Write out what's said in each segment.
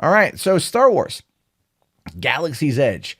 All right, so Star Wars Galaxy's Edge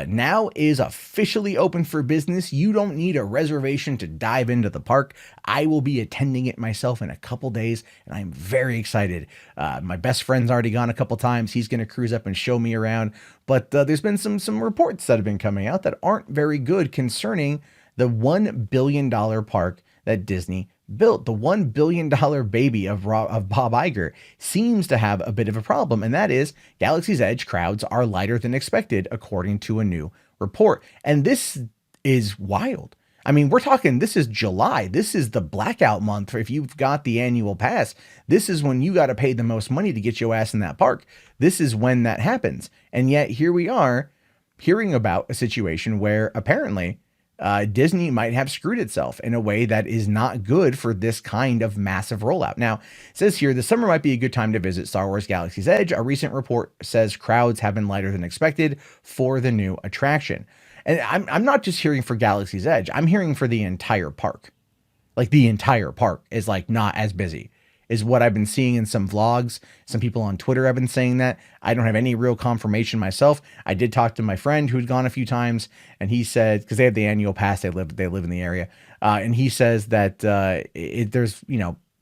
now is officially open for business. You don't need a reservation to dive into the park. I will be attending it myself in a couple days, and I'm very excited. My best friend's already gone a couple times. He's going to cruise up and show me around. But there's been some reports that have been coming out that aren't very good concerning the $1 billion park that Disney built. The $1 billion baby of Bob Iger seems to have a bit of a problem, and that is Galaxy's Edge crowds are lighter than expected, according to a new report. And this is wild. I mean, we're talking, this is July. This is the blackout month. If you've got the annual pass, this is when you got to pay the most money to get your ass in that park. This is when that happens. And yet here we are hearing about a situation where apparently Disney might have screwed itself in a way that is not good for this kind of massive rollout. Now, it says here, the summer might be a good time to visit Star Wars Galaxy's Edge. A recent report says crowds have been lighter than expected for the new attraction. And I'm not just hearing for Galaxy's Edge. I'm hearing for the entire park. Like the entire park is like not as busy, is what I've been seeing in some vlogs. Some people on Twitter have been saying that. I don't have any real confirmation myself. I did talk to my friend who'd gone a few times, and he said, because they have the annual pass, they live in the area, and he says that there's,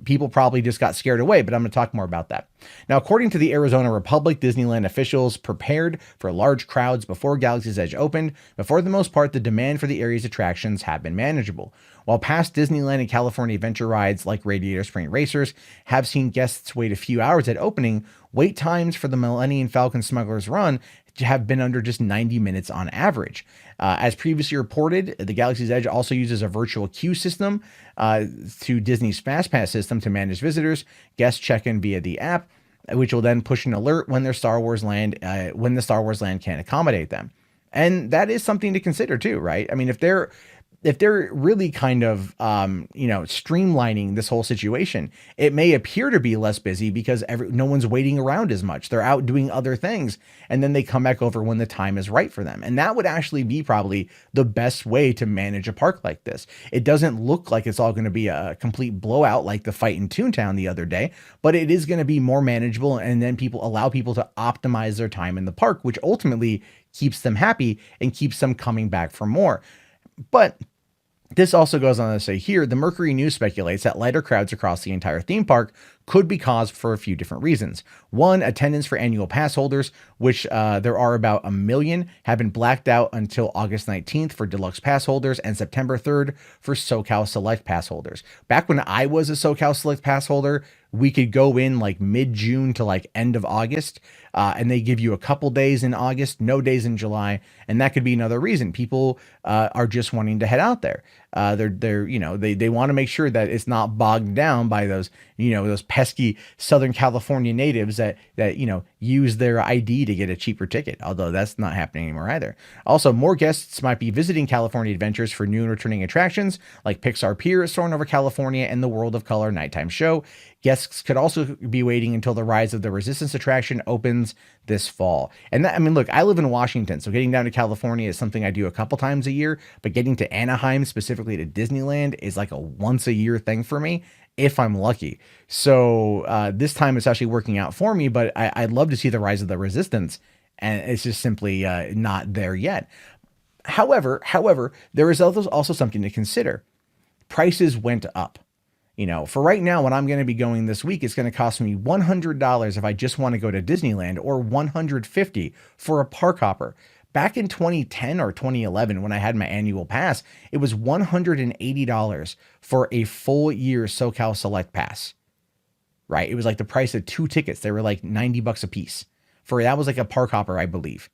people probably just got scared away, but I'm going to talk more about that. Now, according to the Arizona Republic, Disneyland officials prepared for large crowds before Galaxy's Edge opened, but for the most part, the demand for the area's attractions have been manageable. While past Disneyland and California Adventure rides like Radiator Springs Racers have seen guests wait a few hours at opening, wait times for the Millennium Falcon Smuggler's Run have been under just 90 minutes on average. As previously reported, the Galaxy's Edge also uses a virtual queue system to Disney's FastPass system to manage visitors. Guests check in via the app, which will then push an alert when the Star Wars Land can't accommodate them. And that is something to consider too, right? I mean, if they're really kind of, streamlining this whole situation, it may appear to be less busy because no one's waiting around as much. They're out doing other things, and then they come back over when the time is right for them. And that would actually be probably the best way to manage a park like this. It doesn't look like it's all going to be a complete blowout like the fight in Toontown the other day, but it is going to be more manageable, and then allow people to optimize their time in the park, which ultimately keeps them happy and keeps them coming back for more. But this also goes on to say here, the Mercury News speculates that lighter crowds across the entire theme park could be caused for a few different reasons. One, attendance for annual pass holders, which there are about 1 million, have been blacked out until August 19th for deluxe pass holders and September 3rd for SoCal Select pass holders. Back when I was a SoCal Select pass holder, we could go in like mid-June to like end of August, and they give you a couple days in August, no days in July, and that could be another reason. People are just wanting to head out there. They want to make sure that it's not bogged down by those pesky Southern California natives that use their ID to get a cheaper ticket, although that's not happening anymore either. Also, more guests might be visiting California Adventures for new and returning attractions like Pixar Pier, Soaring Over California, and the World of Color nighttime show. Guests could also be waiting until the Rise of the Resistance attraction opens this fall. And look, I live in Washington, so getting down to California is something I do a couple times a year, but getting to Anaheim, specifically to Disneyland, is like a once a year thing for me, if I'm lucky. So this time it's actually working out for me, but I'd love to see the Rise of the Resistance, and it's just simply not there yet. However, there is also something to consider. Prices went up. For right now, when I'm going to be going this week, it's going to cost me $100 if I just want to go to Disneyland, or $150 for a park hopper. Back in 2010 or 2011, when I had my annual pass, it was $180 for a full year SoCal Select pass, right? It was like the price of 2 tickets. They were like $90 a piece. That was like a park hopper, I believe.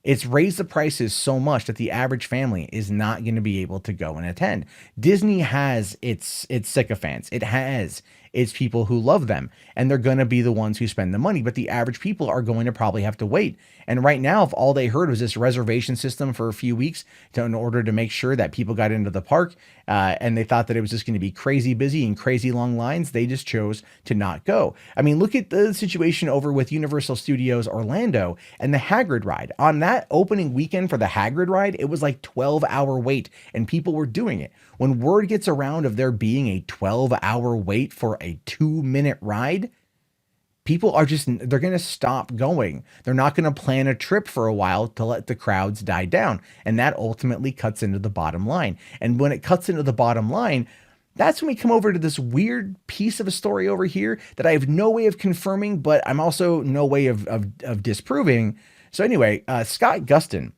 It's raised the prices so much that the average family is not going to be able to go and attend. Disney has its sycophants. It has its people who love them, and they're going to be the ones who spend the money, but the average people are going to probably have to wait. And right now, if all they heard was this reservation system for a few weeks in order to make sure that people got into the park, and they thought that it was just going to be crazy busy and crazy long lines, they just chose to not go. I mean, look at the situation over with Universal Studios Orlando and the Hagrid ride. On that opening weekend for the Hagrid ride, it was like 12-hour wait, and people were doing it. When word gets around of there being a 12-hour wait for a 2-minute ride, people are just, they're going to stop going. They're not going to plan a trip for a while to let the crowds die down. And that ultimately cuts into the bottom line. And when it cuts into the bottom line, that's when we come over to this weird piece of a story over here that I have no way of confirming, but I'm also no way of disproving. So anyway, Scott Gustin,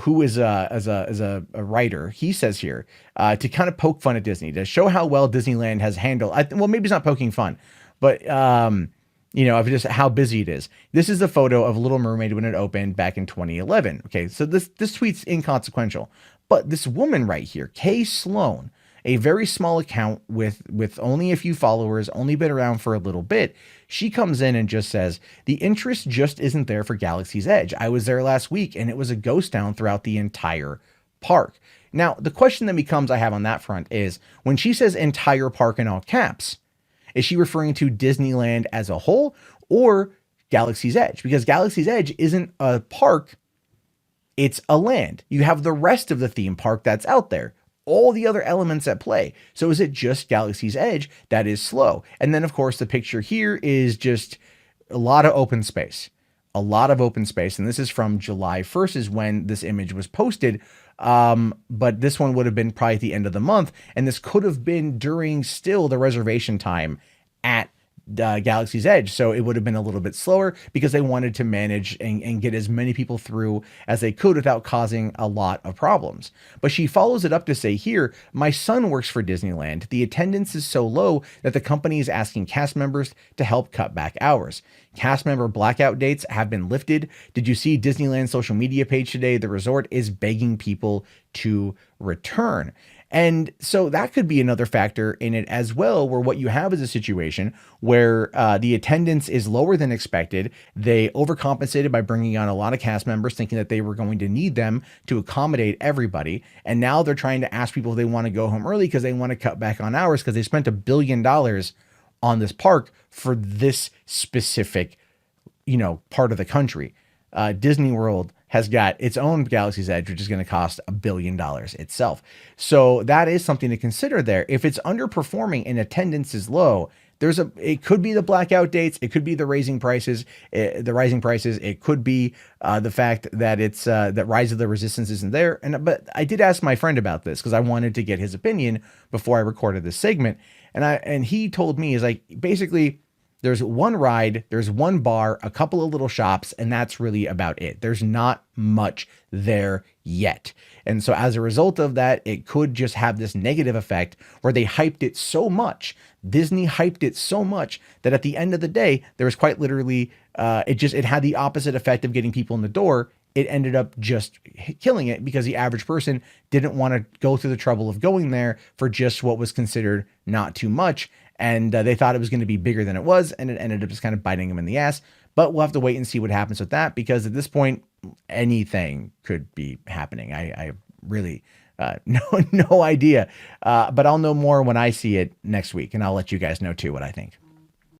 who is as a writer, he says here to kind of poke fun at Disney, to show how well Disneyland has handled. Well, maybe it's not poking fun, but of just how busy it is. This is a photo of Little Mermaid when it opened back in 2011. Okay, so this tweet's inconsequential, but this woman right here, Kay Sloan, a very small account with only a few followers, only been around for a little bit. She comes in and just says, the interest just isn't there for Galaxy's Edge. I was there last week and it was a ghost town throughout the entire park. Now, the question that becomes I have on that front is, when she says entire park in all caps, is she referring to Disneyland as a whole or Galaxy's Edge? Because Galaxy's Edge isn't a park, it's a land. You have the rest of the theme park that's out there, all the other elements at play. So is it just Galaxy's Edge that is slow? And then, of course, the picture here is just a lot of open space. A lot of open space. And this is from July 1st is when this image was posted. But this one would have been probably at the end of the month. And this could have been during still the reservation time at Galaxy's Edge. So it would have been a little bit slower because they wanted to manage and get as many people through as they could without causing a lot of problems. But she follows it up to say here, my son works for Disneyland. The attendance is so low that the company is asking cast members to help cut back hours. Cast member blackout dates have been lifted. Did you see Disneyland's social media page today? The resort is begging people to return. And so that could be another factor in it as well, where what you have is a situation where the attendance is lower than expected. They overcompensated by bringing on a lot of cast members, thinking that they were going to need them to accommodate everybody. And now they're trying to ask people if they want to go home early because they want to cut back on hours because they spent $1 billion on this park for this specific, part of the country. Disney World has got its own Galaxy's Edge, which is going to cost $1 billion itself. So that is something to consider there. If it's underperforming and attendance is low, it could be the blackout dates. It could be the rising prices. It could be the fact that it's that Rise of the Resistance isn't there. But I did ask my friend about this because I wanted to get his opinion before I recorded this segment. And he told me, is like, basically, there's one ride, there's one bar, a couple of little shops, and that's really about it. There's not much there yet. And so as a result of that, it could just have this negative effect where they hyped it so much. Disney hyped it so much that at the end of the day, there was quite literally, it had the opposite effect of getting people in the door. It ended up just killing it because the average person didn't want to go through the trouble of going there for just what was considered not too much. And they thought it was going to be bigger than it was, and it ended up just kind of biting them in the ass. But we'll have to wait and see what happens with that, because at this point, anything could be happening. I really no idea. But I'll know more when I see it next week, and I'll let you guys know too what I think.